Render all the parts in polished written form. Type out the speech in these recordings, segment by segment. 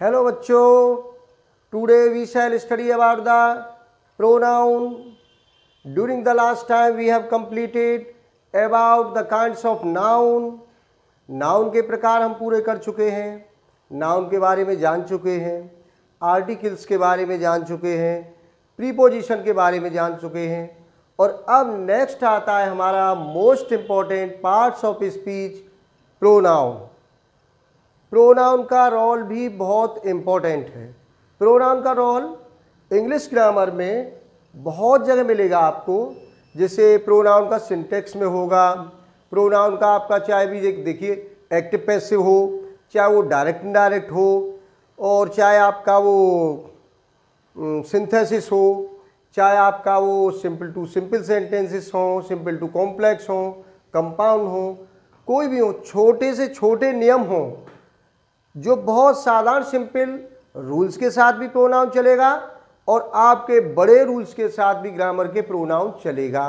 Hello बच्चों, today we shall study about the pronoun. During the last time we have completed about the kinds of noun. Noun के प्रकार हम पूरे कर चुके हैं, नाउन के बारे में जान चुके हैं, आर्टिकल्स के बारे में जान चुके हैं, प्रीपोजिशन के बारे में जान चुके हैं। और अब नेक्स्ट आता है हमारा most important parts of speech, pronoun. Pronoun का रोल भी बहुत इम्पोर्टेंट है। प्रोनाउन का रोल इंग्लिश ग्रामर में बहुत जगह मिलेगा आपको। जैसे प्रोनाउन का सिंटेक्स में होगा, प्रोनाउन का आपका चाहे भी देखिए एक्टिव पैसिव हो, चाहे वो डायरेक्ट इनडायरेक्ट हो, और चाहे आपका वो सिंथेसिस हो, चाहे आपका वो सिंपल टू सिंपल सेंटेंसेस हो, सिंपल टू कॉम्प्लेक्स हो, कंपाउंड हो, कोई भी हो, छोटे से छोटे नियम हो, जो बहुत साधारण सिंपल रूल्स के साथ भी प्रोनाउन चलेगा और आपके बड़े रूल्स के साथ भी ग्रामर के प्रोनाउन चलेगा।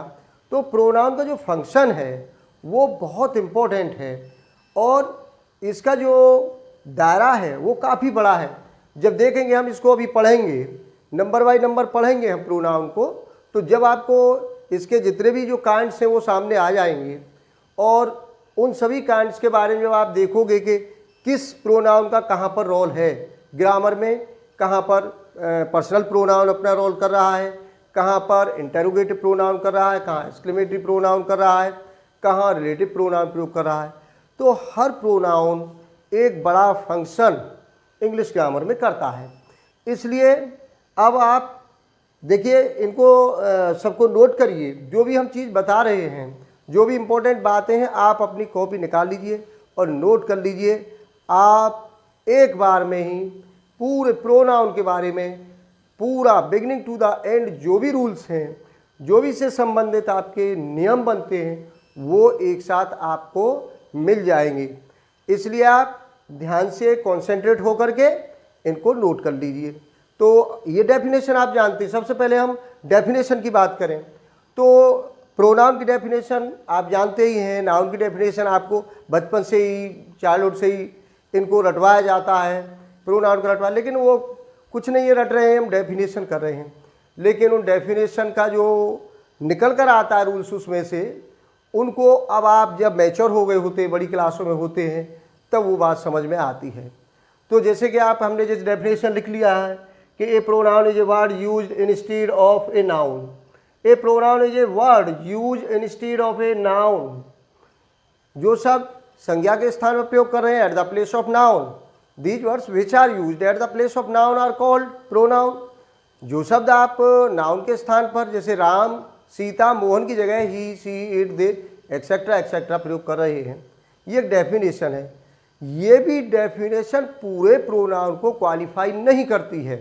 तो प्रोनाउन का जो फंक्शन है वो बहुत इम्पोर्टेंट है और इसका जो दायरा है वो काफ़ी बड़ा है। जब देखेंगे हम इसको, अभी पढ़ेंगे नंबर बाय नंबर पढ़ेंगे हम प्रोनाउन को, तो जब आपको इसके जितने भी जो काइंड्स हैं वो सामने आ जाएंगे और उन सभी काइंड्स के बारे में जब आप देखोगे कि किस प्रोनाउन का कहाँ पर रोल है ग्रामर में, कहाँ पर पर्सनल प्रोनाउन अपना रोल कर रहा है, कहाँ पर इंटरोगेटिव प्रोनाउन कर रहा है, कहाँ एक्सक्लेमेटरी प्रोनाउन कर रहा है, कहाँ रिलेटिव प्रोनाउन प्रयोग कर रहा है, तो हर प्रोनाउन एक बड़ा फंक्शन इंग्लिश ग्रामर में करता है। इसलिए अब आप देखिए, इनको सबको नोट करिए। जो भी हम चीज़ बता रहे हैं, जो भी इम्पोर्टेंट बातें हैं, आप अपनी कॉपी निकाल लीजिए और नोट कर लीजिए। आप एक बार में ही पूरे प्रोनाउन के बारे में पूरा बिगिनिंग टू द एंड जो भी रूल्स हैं, जो भी इससे संबंधित आपके नियम बनते हैं, वो एक साथ आपको मिल जाएंगे। इसलिए आप ध्यान से कॉन्सेंट्रेट होकर के इनको नोट कर लीजिए। तो ये डेफिनेशन आप जानते हैं। सबसे पहले हम डेफिनेशन की बात करें तो प्रोनाउन की डेफिनेशन आप जानते ही हैं। नाउन की डेफिनेशन आपको बचपन से ही, चाइल्डहुड से ही इनको रटवाया जाता है, प्रोनाउन को रटवाया, लेकिन वो कुछ नहीं ये रट रहे हैं, हम डेफिनेशन कर रहे हैं। लेकिन उन डेफिनेशन का जो निकल कर आता है रूल्स, उसमें से उनको अब आप जब मैच्योर हो गए होते हैं, बड़ी क्लासों में होते हैं, तब वो बात समझ में आती है। तो जैसे कि हमने जिस डेफिनेशन लिख लिया है कि a pronoun is a word used instead of a noun. A pronoun is a word used instead of a noun. जो शब्द संज्ञा के स्थान में प्रयोग कर रहे हैं, at the place of noun, these words which are used at the place of noun are called pronoun. जो शब्द आप नाउन के स्थान पर, जैसे राम, सीता, मोहन की जगह ही, she, it, they etcetera etcetera प्रयोग कर रहे हैं, ये एक डेफिनेशन है। ये भी डेफिनेशन पूरे प्रोनाउन को क्वालिफाई नहीं करती है।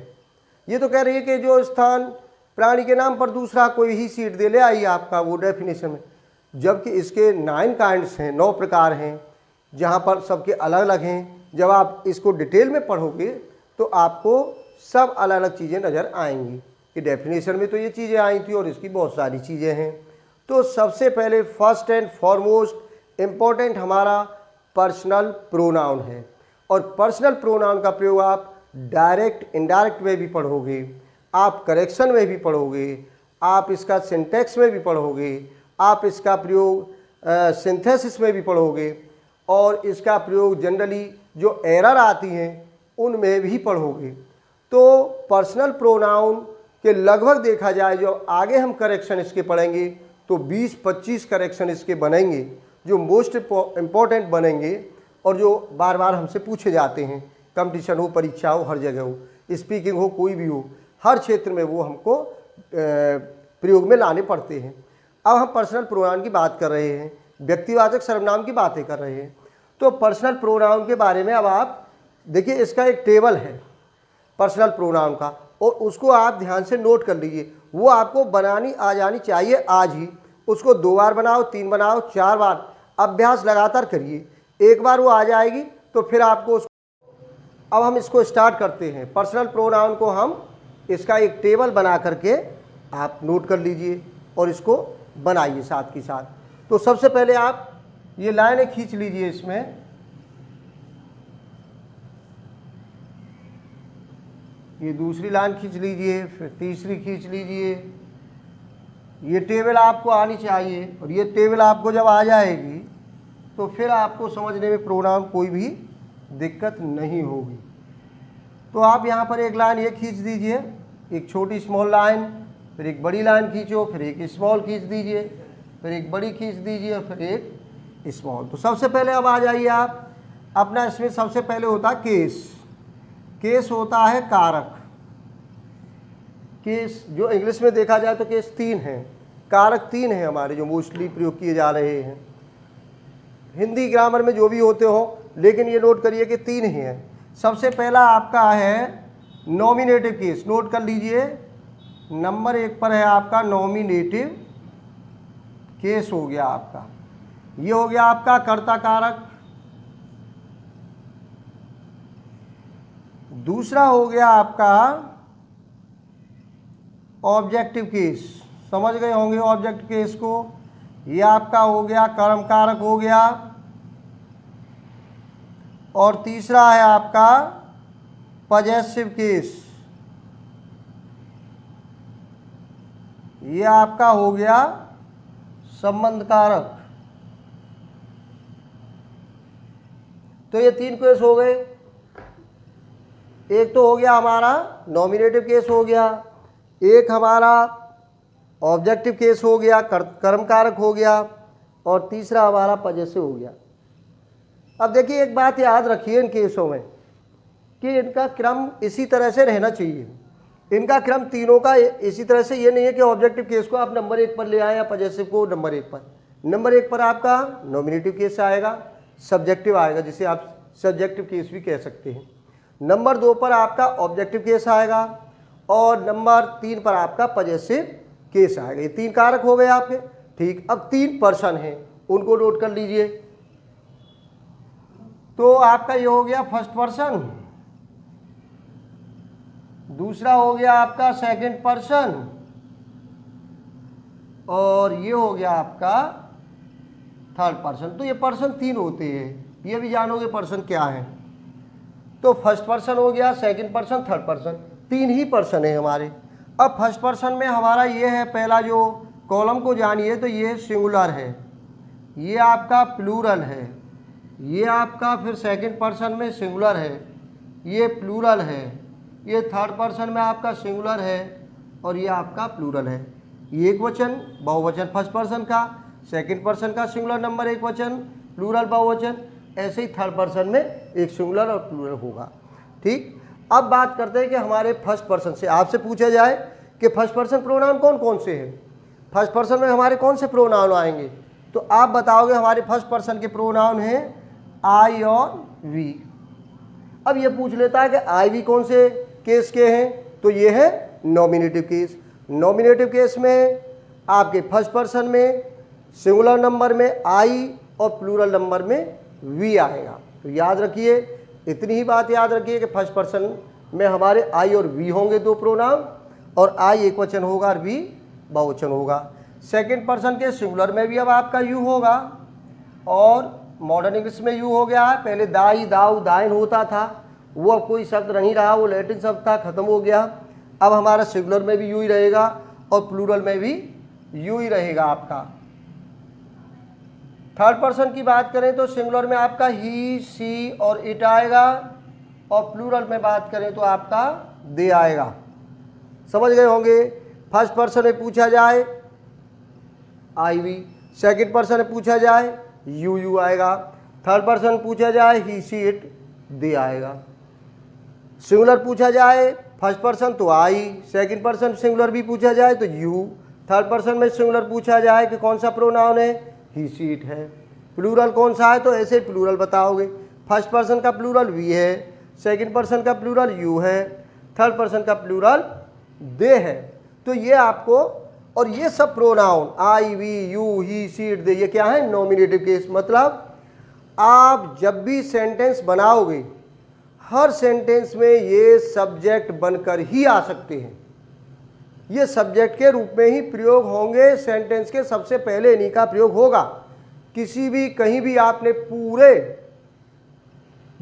ये तो कह रही है कि जो स्थान प्राणी के नाम पर दूसरा कोई ही सीट दे ले आई आपका वो डेफिनेशन में, जबकि इसके 9 काइंड्स हैं, 9 प्रकार हैं, जहाँ पर सबके अलग अलग हैं। जब आप इसको डिटेल में पढ़ोगे तो आपको सब अलग अलग चीज़ें नज़र आएंगी कि डेफिनेशन में तो ये चीज़ें आई थी और इसकी बहुत सारी चीज़ें हैं। तो सबसे पहले फर्स्ट एंड फॉरमोस्ट इम्पोर्टेंट हमारा पर्सनल प्रोनाउन है। और पर्सनल प्रोनाउन का प्रयोग आप डायरेक्ट इनडायरेक्ट में भी पढ़ोगे, आप करेक्शन में भी पढ़ोगे, आप इसका सिंटेक्स में भी पढ़ोगे, आप इसका प्रयोग सिंथेसिस में भी पढ़ोगे, और इसका प्रयोग जनरली जो एरर आती हैं उनमें भी पढ़ोगे। तो पर्सनल प्रोनाउन के लगभग देखा जाए, जो आगे हम करेक्शन इसके पढ़ेंगे तो 20-25 करेक्शन इसके बनेंगे, जो मोस्ट इम्पॉर्टेंट बनेंगे और जो बार बार हमसे पूछे जाते हैं। कंपटीशन हो, परीक्षा हो, हर जगह हो, स्पीकिंग हो, कोई भी हो, हर क्षेत्र में वो हमको प्रयोग में लाने पड़ते हैं। अब हम पर्सनल प्रोनाउन की बात कर रहे हैं, व्यक्तिवाचक सर्वनाम की बातें कर रहे हैं। तो पर्सनल प्रोनाउन के बारे में अब आप देखिए, इसका एक टेबल है पर्सनल प्रोनाउन का, और उसको आप ध्यान से नोट कर लीजिए। वो आपको बनानी आ जानी चाहिए आज ही। उसको 2 बार बनाओ, 3 बनाओ, 4 बार अभ्यास लगातार करिए। एक बार वो आ जाएगी तो फिर आपको अब हम इसको स्टार्ट करते हैं। पर्सनल प्रोनाउन को हम इसका एक टेबल बना करके आप नोट कर लीजिए और इसको बनाइए साथ के साथ। तो सबसे पहले आप ये लाइनें खींच लीजिए इसमें। ये दूसरी लाइन खींच लीजिए, फिर तीसरी खींच लीजिए। ये टेबल आपको आनी चाहिए, और ये टेबल आपको जब आ जाएगी तो फिर आपको समझने में प्रोनाउन कोई भी दिक्कत नहीं होगी। तो आप यहाँ पर एक लाइन ये खींच दीजिए, एक छोटी स्मॉल लाइन, फिर एक बड़ी लाइन खींचो, फिर एक स्मॉल खींच दीजिए, फिर एक बड़ी खींच दीजिए, और फिर एक स्मॉल। तो सबसे पहले अब आ जाइए आप अपना, इसमें सबसे पहले होता है केस। केस होता है कारक। केस जो इंग्लिश में देखा जाए तो केस 3 हैं, कारक 3 हैं हमारे जो मोस्टली प्रयोग किए जा रहे हैं। हिंदी ग्रामर में जो भी होते हो, लेकिन ये नोट करिए कि 3 ही हैं। सबसे पहला आपका है नॉमिनेटिव केस, नोट कर लीजिए। नंबर 1 पर है आपका नॉमिनेटिव केस, हो गया आपका। ये हो गया आपका कर्ता कारक। दूसरा हो गया आपका ऑब्जेक्टिव केस, समझ गए होंगे ऑब्जेक्ट केस को। ये आपका हो गया कर्म कारक हो गया। और तीसरा है आपका पजेसिव केस, ये आपका हो गया संबंध कारक। तो ये 3 केस हो गए। एक तो हो गया हमारा नॉमिनेटिव केस हो गया, एक हमारा ऑब्जेक्टिव केस हो गया, कर्म कारक हो गया, और तीसरा हमारा पजेसिव हो गया। अब देखिए एक बात याद रखिए इन केसों में कि इनका क्रम इसी तरह से रहना चाहिए। इनका क्रम तीनों का इसी तरह से, ये नहीं है कि ऑब्जेक्टिव केस को आप नंबर 1 पर ले आए या पजेसिव को नंबर 1 पर। नंबर 1 पर आपका नॉमिनेटिव केस आएगा, सब्जेक्टिव आएगा, जिसे आप सब्जेक्टिव केस भी कह सकते हैं। नंबर 2 पर आपका ऑब्जेक्टिव केस आएगा, और नंबर 3 पर आपका पजेसिव केस आएगा। ये 3 कारक हो गए आपके। ठीक, अब 3 पर्सन हैं, उनको नोट कर लीजिए। तो आपका ये हो गया फर्स्ट पर्सन, दूसरा हो गया आपका सेकंड पर्सन, और ये हो गया आपका थर्ड पर्सन। तो ये पर्सन 3 होते हैं, ये भी जानोगे पर्सन क्या है। तो फर्स्ट पर्सन हो गया, सेकंड पर्सन, थर्ड पर्सन, 3 ही पर्सन है हमारे। अब फर्स्ट पर्सन में हमारा ये है, पहला जो कॉलम को जानिए तो ये सिंगुलर है, ये आपका प्लूरल है, ये आपका फिर सेकंड पर्सन में सिंगुलर है, ये प्लूरल है, ये थर्ड पर्सन में आपका सिंगुलर है, और ये आपका प्लूरल है। ये एक वचन बहुवचन फर्स्ट पर्सन का, सेकंड पर्सन का सिंगुलर नंबर एक वचन, प्लूरल बहुवचन, ऐसे ही थर्ड पर्सन में एक सिंगुलर और प्लूरल होगा। ठीक, अब बात करते हैं कि हमारे फर्स्ट पर्सन से आपसे पूछा जाए कि फर्स्ट पर्सन प्रोनाउन कौन कौन से हैं, फर्स्ट पर्सन में हमारे कौन से प्रोनाउन आएंगे, तो आप बताओगे हमारे फर्स्ट पर्सन के प्रोनाउन हैं आई और वी। अब ये पूछ लेता है कि आई वी कौन से केस के हैं, तो ये है नॉमिनेटिव केस। नॉमिनेटिव केस में आपके फर्स्ट पर्सन में सिंगुलर नंबर में आई और प्लूरल नंबर में वी आएगा। तो याद रखिए, इतनी ही बात याद रखिए कि फर्स्ट पर्सन में हमारे आई और वी होंगे 2 प्रोनाउन, और आई एक वचन होगा और वी बहुवचन होगा। सेकंड पर्सन के सिंगुलर में भी अब आपका यू होगा, और मॉडर्न इंग्लिश में यू हो गया है। पहले दाई दाऊ दाइन होता था, वो अब कोई शब्द नहीं रहा, वो लैटिन शब्द था, खत्म हो गया। अब हमारा सिंगुलर में भी यू ही रहेगा और प्लूरल में भी यू ही रहेगा आपका। थर्ड पर्सन की बात करें तो सिंगुलर में आपका ही सी और इट आएगा, और प्लूरल में बात करें तो आपका दे आएगा। समझ गए होंगे। फर्स्ट पर्सन में पूछा जाए आई वी, सेकंड पर्सन में पूछा जाए यू यू आएगा, थर्ड पर्सन पूछा जाए ही सी इट दे आएगा। सिंगुलर पूछा जाए फर्स्ट पर्सन तो आई, सेकंड पर्सन सिंगुलर भी पूछा जाए तो यू, थर्ड पर्सन में सिंगुलर पूछा जाए कि कौन सा प्रोनाउन है, ही सी इट है। प्लूरल कौन सा है, तो ऐसे प्लूरल बताओगे। फर्स्ट पर्सन का प्लूरल वी है, सेकंड पर्सन का प्लूरल यू है, थर्ड पर्सन का प्लूरल दे है। तो ये आपको, और ये सब pronoun I we you he she it they, ये क्या है, नॉमिनेटिव केस। मतलब आप जब भी सेंटेंस बनाओगे, हर सेंटेंस में ये सब्जेक्ट बनकर ही आ सकते हैं, ये सब्जेक्ट के रूप में ही प्रयोग होंगे। सेंटेंस के सबसे पहले इन्हीं का प्रयोग होगा। किसी भी कहीं भी आपने पूरे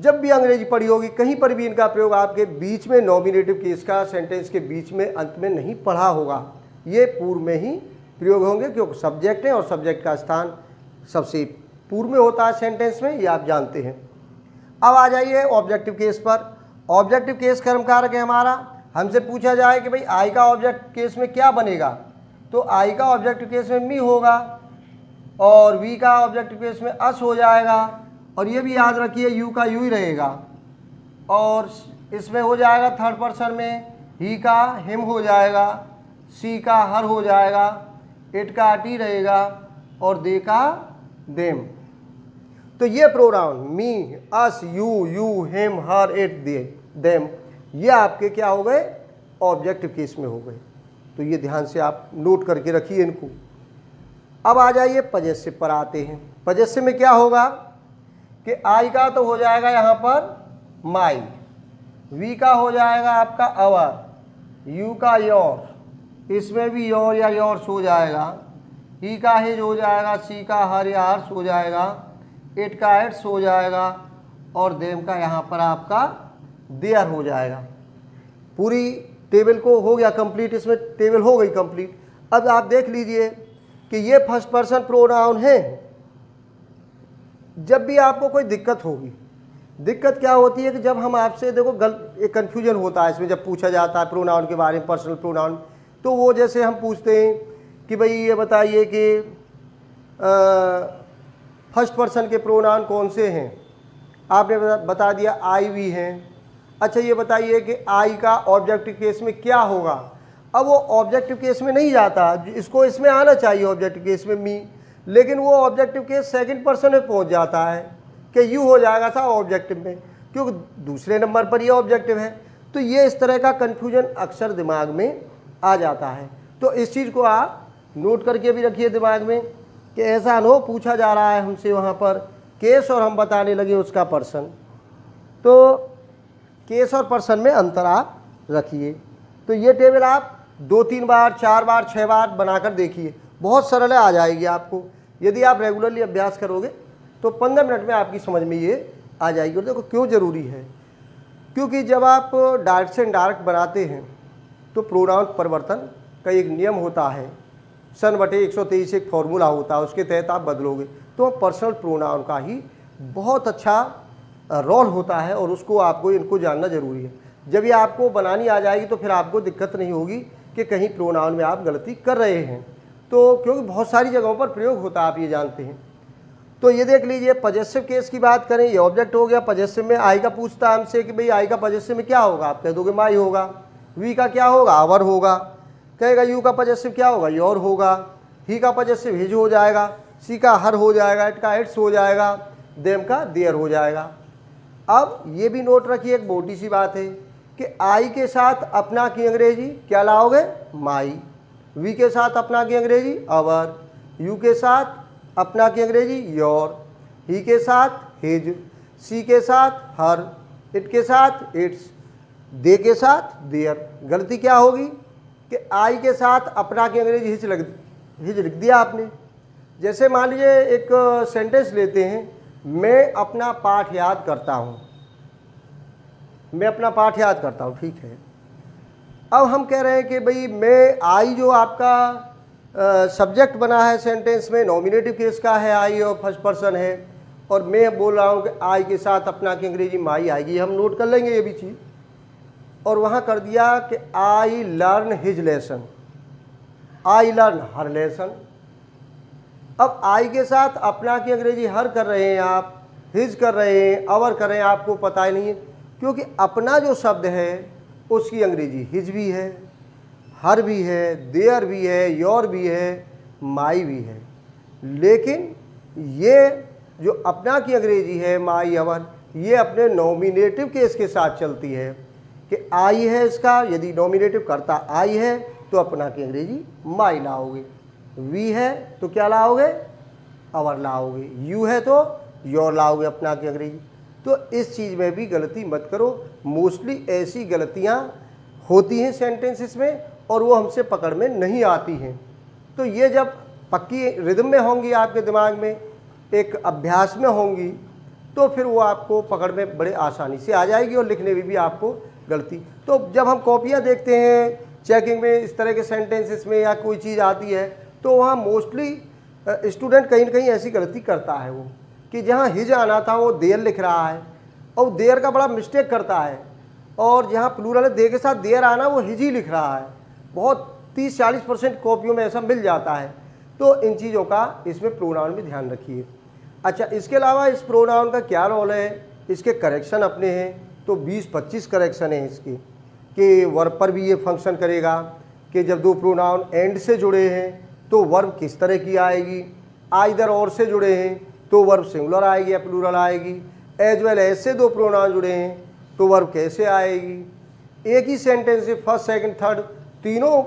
जब भी अंग्रेजी पढ़ी होगी कहीं पर भी इनका प्रयोग आपके बीच में नॉमिनेटिव केस का सेंटेंस के बीच में अंत में नहीं पढ़ा होगा, ये पूर्व में ही प्रयोग होंगे, क्योंकि सब्जेक्ट है और सब्जेक्ट का स्थान सबसे पूर्व में होता है सेंटेंस में, ये आप जानते हैं। अब आ जाइए ऑब्जेक्टिव केस पर। ऑब्जेक्टिव केस कर्म कारक है हमारा। हमसे पूछा जाए कि भाई आई का ऑब्जेक्ट केस में क्या बनेगा, तो आई का ऑब्जेक्टिव केस में मी होगा और वी का ऑब्जेक्टिव केस में अस हो जाएगा, और ये भी याद रखिए यू का यू ही रहेगा, और इसमें हो जाएगा थर्ड पर्सन में ही का हिम हो जाएगा, सी का हर हो जाएगा, इट का अट ही रहेगा और दे का देम। तो ये pronoun me, us, you, him, her, it, they, them, ये आपके क्या हो गए, ऑब्जेक्टिव केस में हो गए। तो ये ध्यान से आप नोट करके रखिए इनको। अब आ जाइए पजेसिव पर आते हैं। पजेसिव में क्या होगा कि आई का तो हो जाएगा यहाँ पर माई, वी का हो जाएगा आपका अवर, यू का योर, इसमें भी योर या योर्स हो जाएगा, ही का हिज हो जाएगा, सी का हर या हर्ष हो जाएगा, इट का इट्स हो जाएगा और देम का यहाँ पर आपका देयर हो जाएगा। पूरी टेबल को हो गया कंप्लीट, इसमें टेबल हो गई कंप्लीट। अब आप देख लीजिए कि ये फर्स्ट पर्सन प्रोनाउन है। जब भी आपको कोई दिक्कत होगी, दिक्कत क्या होती है कि जब हम आपसे देखो एक कन्फ्यूजन होता है इसमें, जब पूछा जाता है प्रोनाउन के बारे में, पर्सनल प्रोनाउन, तो वो जैसे हम पूछते हैं कि भाई ये बताइए कि फर्स्ट पर्सन के प्रोनाउन कौन से हैं। आपने बता दिया आई वी हैं। अच्छा ये बताइए कि आई का ऑब्जेक्टिव केस में क्या होगा। अब वो ऑब्जेक्टिव केस में नहीं जाता, इसको इसमें आना चाहिए ऑब्जेक्टिव केस में मी, लेकिन वो ऑब्जेक्टिव केस सेकंड पर्सन में पहुंच जाता है कि यू हो जाएगा सा ऑब्जेक्टिव में, क्योंकि दूसरे नंबर पर ये ऑब्जेक्टिव है। तो ये इस तरह का कन्फ्यूजन अक्सर दिमाग में आ जाता है। तो इस चीज़ को आप नोट करके भी रखिए दिमाग में कि ऐसा न हो पूछा जा रहा है हमसे वहाँ पर केस और हम बताने लगे उसका पर्सन। तो केस और पर्सन में अंतर आप रखिए। तो ये टेबल आप 2-3 बार, 4 बार, 6 बार बनाकर देखिए, बहुत सरल है, आ जाएगी आपको। यदि आप रेगुलरली अभ्यास करोगे तो 15 मिनट में आपकी समझ में ये आ जाएगी। और देखो क्यों ज़रूरी है, क्योंकि जब आप डायरेक्ट से इनडायरेक्ट बनाते हैं तो प्रोनाउन परिवर्तन का एक नियम होता है, सन/123 एक फॉर्मूला होता है, उसके तहत आप बदलोगे। तो पर्सनल प्रोनाउन का ही बहुत अच्छा रोल होता है और उसको आपको इनको जानना ज़रूरी है। जब ये आपको बनानी आ जाएगी तो फिर आपको दिक्कत नहीं होगी कि कहीं प्रोनाउन में आप गलती कर रहे हैं, तो क्योंकि बहुत सारी जगहों पर प्रयोग होता है, आप ये जानते हैं। तो ये देख लीजिए, पजेसिव केस की बात करें, ये ऑब्जेक्ट हो गया। पजेसिव में आई का पूछता है हमसे कि भाई आई का पजेसिव में क्या होगा, आप कह दोगे माई होगा। वी का क्या होगा, आवर होगा। कहेगा यू का पजेसिव क्या होगा, योर होगा। ही का पजेसिव हिज हो जाएगा। सी का हर हो जाएगा। इट का इट्स हो जाएगा। देम का देयर हो जाएगा। अब ये भी नोट रखिए, एक मोटी सी बात है कि आई के साथ अपना की अंग्रेजी क्या लाओगे, माई। वी के साथ अपना की अंग्रेजी अवर। यू के साथ अपना की अंग्रेजी योर। ही के साथ हिज। सी के साथ हर। इट के साथ इट्स। दे के साथ देयर। गलती क्या होगी कि आई के साथ अपना की अंग्रेजी हिज लिख दिया आपने। जैसे मान लीजिए एक सेंटेंस लेते हैं, मैं अपना पाठ याद करता हूँ। मैं अपना पाठ याद करता हूँ, ठीक है। अब हम कह रहे हैं कि भाई मैं, आई जो आपका सब्जेक्ट बना है सेंटेंस में, नॉमिनेटिव केस का है, आई और फर्स्ट पर्सन है, और मैं बोल रहा हूँ कि आई के साथ अपना की अंग्रेजी माई आएगी। हम नोट कर लेंगे ये भी चीज़। और वहाँ कर दिया कि I learn his lesson, I learn her lesson. अब आई के साथ अपना की अंग्रेजी हर कर रहे हैं आप, हिज कर रहे हैं, अवर कर रहे हैं, आपको पता ही नहीं है, क्योंकि अपना जो शब्द है उसकी अंग्रेजी हिज भी है, हर भी है, देयर भी है, योर भी है, माई भी है। लेकिन ये जो अपना की अंग्रेजी है माई, अवर, ये अपने नॉमिनेटिव केस के साथ चलती है कि आई है इसका, यदि नॉमिनेटिव करता आई है तो अपना की अंग्रेजी माई लाओगे। वी है तो क्या लाओगे, अवर लाओगे। यू है तो योर लाओगे अपना की अंग्रेजी। तो इस चीज़ में भी गलती मत करो। मोस्टली ऐसी गलतियाँ होती हैं सेंटेंसेस में और वो हमसे पकड़ में नहीं आती हैं। तो ये जब पक्की रिदम में होंगी, आपके दिमाग में एक अभ्यास में होंगी, तो फिर वो आपको पकड़ में बड़े आसानी से आ जाएगी और लिखने में भी आपको गलती। तो जब हम कॉपियाँ देखते हैं चेकिंग में इस तरह के सेंटेंसेस में या कोई चीज़ आती है तो वहाँ मोस्टली स्टूडेंट कहीं ना कहीं ऐसी गलती करता है वो कि जहाँ हिज आना था वो देयर लिख रहा है और देयर का बड़ा मिस्टेक करता है, और जहाँ प्लूरल है दे के साथ देयर आना वो हिज ही लिख रहा है। बहुत 30-40% कॉपियों में ऐसा मिल जाता है। तो इन चीज़ों का इसमें प्रोनाउन में ध्यान रखिए। अच्छा, इसके अलावा इस प्रोनाउन का क्या रोल है, इसके करेक्शन अपने हैं तो 20-25 करेक्शन है इसके, कि वर्ब पर भी ये फंक्शन करेगा कि जब दो प्रोनाउन एंड से जुड़े हैं तो वर्ब किस तरह की आएगी, आइदर और से जुड़े हैं तो वर्ब सिंगुलर आएगी या प्लूरल आएगी, एज वेल एज से दो प्रोनाउन जुड़े हैं तो वर्ब कैसे आएगी, एक ही सेंटेंस से फर्स्ट सेकंड थर्ड तीनों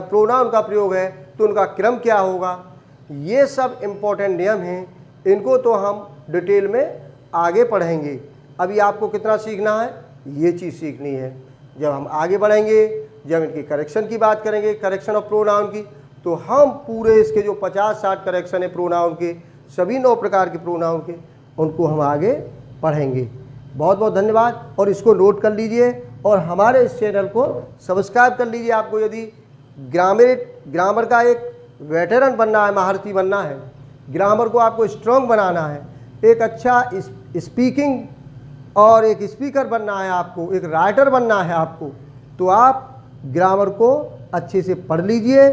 प्रोनाउन का प्रयोग है तो उनका क्रम क्या होगा। ये सब इम्पोर्टेंट नियम हैं, इनको तो हम डिटेल में आगे पढ़ेंगे। अभी आपको कितना सीखना है, ये चीज़ सीखनी है। जब हम आगे बढ़ेंगे, जब इनके करेक्शन की बात करेंगे, करेक्शन ऑफ प्रोनाउन की, तो हम पूरे इसके जो 50-60 करेक्शन है प्रोनाउन के, सभी 9 प्रकार के प्रोनाउन के, उनको हम आगे पढ़ेंगे। बहुत बहुत धन्यवाद, और इसको नोट कर लीजिए और हमारे इस चैनल को सब्सक्राइब कर लीजिए। आपको यदि ग्रामर का एक वेटरन बनना है, महारथी बनना है, ग्रामर को आपको स्ट्रॉन्ग बनाना है, एक अच्छा स्पीकिंग और एक स्पीकर बनना है, आपको एक राइटर बनना है आपको, तो आप ग्रामर को अच्छे से पढ़ लीजिए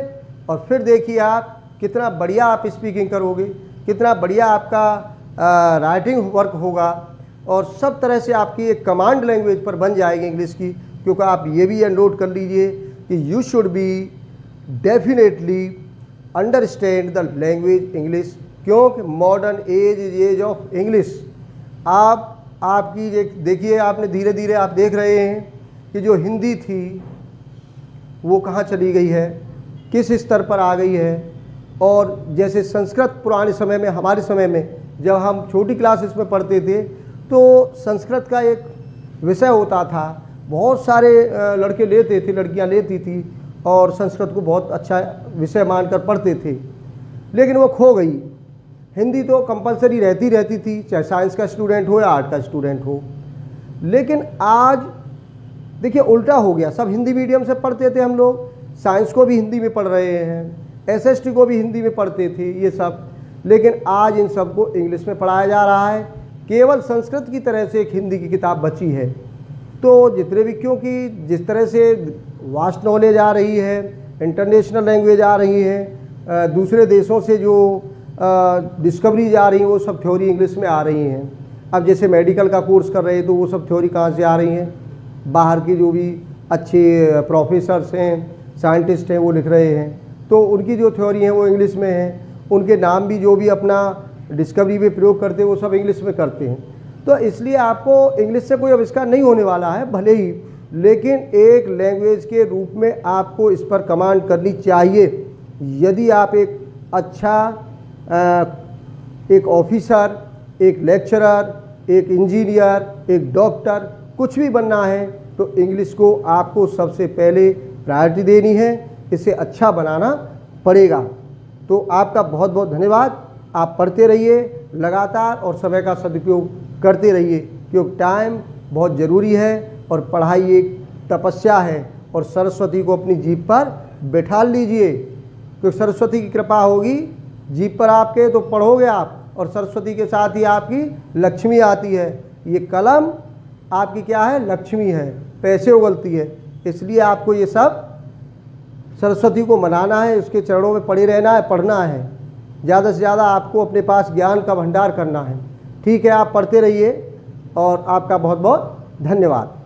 और फिर देखिए आप कितना बढ़िया आप स्पीकिंग करोगे, कितना बढ़िया आपका राइटिंग वर्क होगा, और सब तरह से आपकी एक कमांड लैंग्वेज पर बन जाएगी इंग्लिश की। क्योंकि आप ये भी नोट कर लीजिए कि you should be definitely understand the language English, क्योंकि modern age is age of English. आपकी देखिए, आपने धीरे धीरे आप देख रहे हैं कि जो हिंदी थी वो कहाँ चली गई है, किस स्तर पर आ गई है। और जैसे संस्कृत पुराने समय में, हमारे समय में जब हम छोटी क्लासेस में पढ़ते थे तो संस्कृत का एक विषय होता था, बहुत सारे लड़के लेते थे, लड़कियां लेती थी और संस्कृत को बहुत अच्छा विषय मानकर पढ़ते थे, लेकिन वो खो गई। हिंदी तो कंपलसरी रहती थी, चाहे साइंस का स्टूडेंट हो या आर्ट का स्टूडेंट हो। लेकिन आज देखिए उल्टा हो गया, सब हिंदी मीडियम से पढ़ते थे हम लोग, साइंस को भी हिंदी में पढ़ रहे हैं, एसएसटी को भी हिंदी में पढ़ते थे ये सब, लेकिन आज इन सबको इंग्लिश में पढ़ाया जा रहा है। केवल संस्कृत की तरह से एक हिंदी की किताब बची है। तो जितने भी, क्योंकि जिस तरह से वास्ट नॉलेज आ रही है, इंटरनेशनल लैंग्वेज आ रही है, दूसरे देशों से जो डिस्कवरीज आ रही हैं वो सब थ्योरी इंग्लिश में आ रही हैं। अब जैसे मेडिकल का कोर्स कर रहे हैं तो वो सब थ्योरी कहाँ से आ रही हैं, बाहर के जो भी अच्छे प्रोफेसर्स हैं, साइंटिस्ट हैं, वो लिख रहे हैं, तो उनकी जो थ्योरी है वो इंग्लिश में है। उनके नाम भी जो भी अपना डिस्कवरी में प्रयोग करते हैं वो सब इंग्लिश में करते हैं। तो इसलिए आपको इंग्लिश से कोई आविष्कार नहीं होने वाला है भले ही, लेकिन एक लैंग्वेज के रूप में आपको इस पर कमांड करनी चाहिए। यदि आप एक अच्छा एक ऑफिसर, एक लेक्चरर, एक इंजीनियर, एक डॉक्टर, कुछ भी बनना है तो इंग्लिश को आपको सबसे पहले प्रायोरिटी देनी है, इसे अच्छा बनाना पड़ेगा। तो आपका बहुत बहुत धन्यवाद। आप पढ़ते रहिए लगातार और समय का सदुपयोग करते रहिए, क्योंकि टाइम बहुत ज़रूरी है और पढ़ाई एक तपस्या है। और सरस्वती को अपनी जीभ पर बैठा लीजिए, क्योंकि सरस्वती की कृपा होगी जीभ पर आपके तो पढ़ोगे आप, और सरस्वती के साथ ही आपकी लक्ष्मी आती है। ये कलम आपकी क्या है, लक्ष्मी है, पैसे उगलती है। इसलिए आपको ये सब सरस्वती को मनाना है, उसके चरणों में पड़े रहना है, पढ़ना है, ज़्यादा से ज़्यादा आपको अपने पास ज्ञान का भंडार करना है। ठीक है, आप पढ़ते रहिए और आपका बहुत बहुत धन्यवाद।